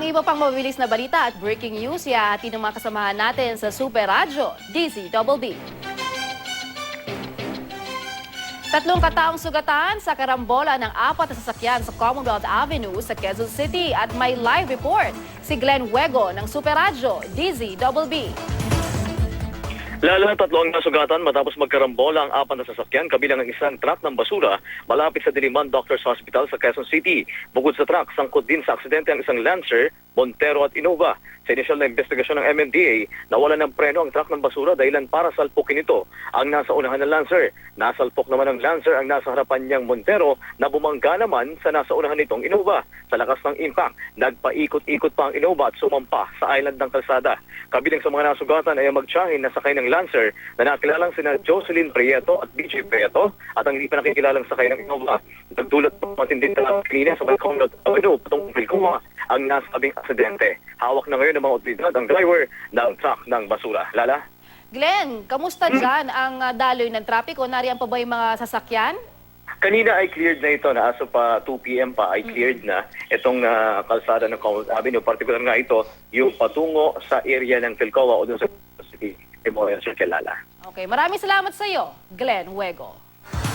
iba pang mabilis na balita at breaking news, ihahati ng mga kasamahan natin sa Super Radyo, DZBB. Tatlong kataong sugatan sa karambola ng 4 na sasakyan sa Commonwealth Avenue sa Quezon City at may live report si Glenn Huego ng Super Radyo, DZBB. Lalo na 3 ang nasugatan matapos magkarambola ang 4 na sasakyan kabilang ang isang truck ng basura malapit sa Diliman Doctors Hospital sa Quezon City. Bukod sa truck, sangkot din sa aksidente ang isang Lancer, Montero at Innova. Sa inisyal na investigasyon ng MMDA, nawala ng preno ang truck ng basura dahilan para salpukin ito ang nasa unahan ng Lancer. Nasalpok naman ng Lancer ang nasa harapan niyang Montero na bumangga naman sa nasa unahan nitong Innova. Sa lakas ng impact, nagpaikot-ikot pa ang Innova at sumampa sa island ng kalsada. Kabilang sa mga nasugatan ay ang magtiyahin na sakay ng Lancer na nakilalang sina Jocelyn Prieto at BJ Prieto at ang hindi pa nakikilalang sakay ng Innova. Nagdulot ng matinding talang klina sa Commonwealth Avenue patungkol Pilcoma ang nasabing aksidente. Hawak na ngayon ng mga otoridad ang driver ng truck ng basura. Lala? Glenn, kamusta dyan ang daloy ng trapiko? Nariyan pa ba yung mga sasakyan? Kanina ay cleared na ito na aso pa 2 p.m. pa ay cleared na itong kalsada ng Commonwealth Avenue. Particular nga ito yung patungo sa area ng Pilcoa o doon sa City Memorial Circle, Lala. Okay, maraming salamat sa iyo, Glenn Huego.